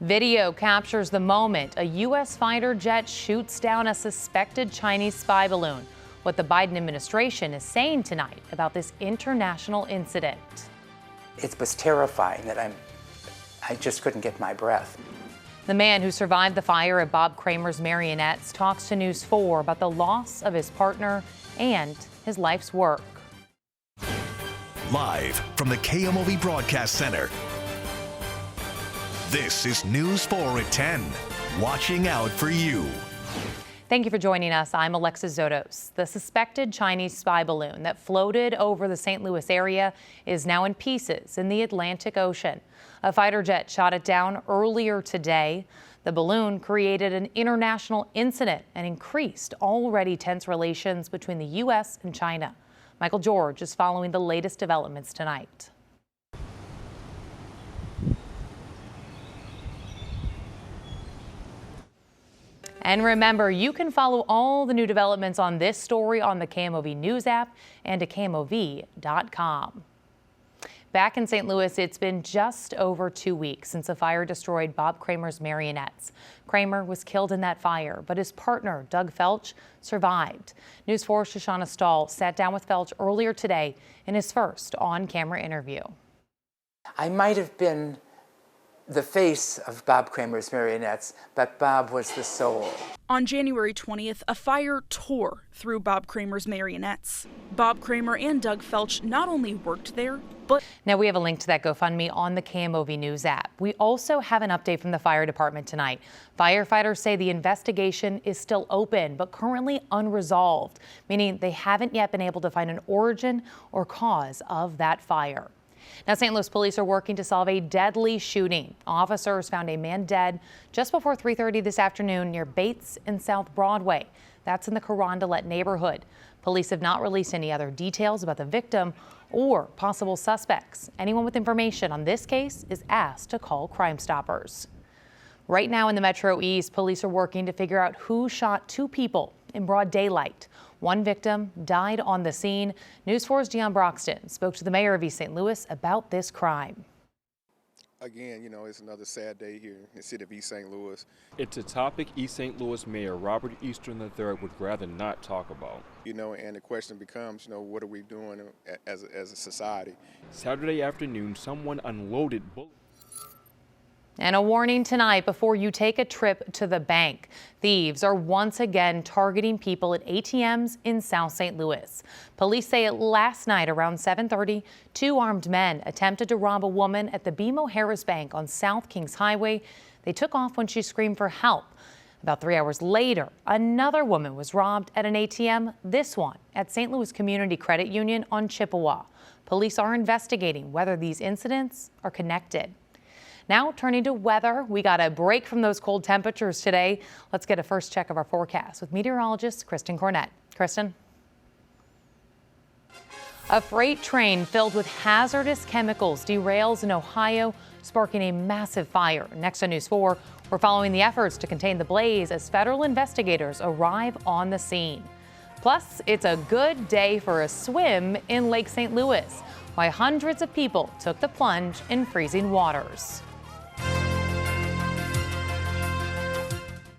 Video captures the moment a U.S. fighter jet shoots down a suspected Chinese spy balloon. What the Biden administration is saying tonight about this international incident. It was terrifying that I just couldn't get my breath. The man who survived the fire at Bob Kramer's Marionettes talks to News 4 about the loss of his partner and his life's work. Live from the KMOV Broadcast Center. This is News 4 at 10. Watching out for you. Thank you for joining us. I'm Alexis Zotos. The suspected Chinese spy balloon that floated over the St. Louis area is now in pieces in the Atlantic Ocean. A fighter jet shot it down earlier today. The balloon created an international incident and increased already tense relations between the U.S. and China. Michael George is following the latest developments tonight. And remember, you can follow all the new developments on this story on the KMOV News app and at KMOV.com. Back in St. Louis, it's been just over 2 weeks since a fire destroyed Bob Kramer's Marionettes. Kramer was killed in that fire, but his partner, Doug Felch, survived. News 4's Shoshana Stahl sat down with Felch earlier today in his first on-camera interview. I might have been the face of Bob Kramer's Marionettes, but Bob was the soul. On January 20th, a fire tore through Bob Kramer's Marionettes. Bob Kramer and Doug Felch not only worked there, but... Now we have a link to that GoFundMe on the KMOV News app. We also have an update from the fire department tonight. Firefighters say the investigation is still open, but currently unresolved, meaning they haven't yet been able to find an origin or cause of that fire. Now, St. Louis police are working to solve a deadly shooting. Officers found a man dead just before 3:30 this afternoon near Bates and South Broadway. That's in the Carondelet neighborhood. Police have not released any other details about the victim or possible suspects. Anyone with information on this case is asked to call Crime Stoppers. Right now in the Metro East, police are working to figure out who shot two people in broad daylight. One victim died on the scene. News 4's Deion Broxton spoke to the mayor of East St. Louis about this crime. Again, it's another sad day here in the city of East St. Louis. It's a topic East St. Louis Mayor Robert Eastern III would rather not talk about. And the question becomes, what are we doing as a society? Saturday afternoon, someone unloaded bullets. And a warning tonight before you take a trip to the bank. Thieves are once again targeting people at ATMs in South St. Louis. Police say last night around 7:30, two armed men attempted to rob a woman at the BMO Harris Bank on South Kings Highway. They took off when she screamed for help. About 3 hours later, another woman was robbed at an ATM, this one at St. Louis Community Credit Union on Chippewa. Police are investigating whether these incidents are connected. Now turning to weather, we got a break from those cold temperatures today. Let's get a first check of our forecast with meteorologist Kristen Cornett. Kristen? A freight train filled with hazardous chemicals derails in Ohio, sparking a massive fire. Next on News 4, we're following the efforts to contain the blaze as federal investigators arrive on the scene. Plus, it's a good day for a swim in Lake St. Louis, why hundreds of people took the plunge in freezing waters.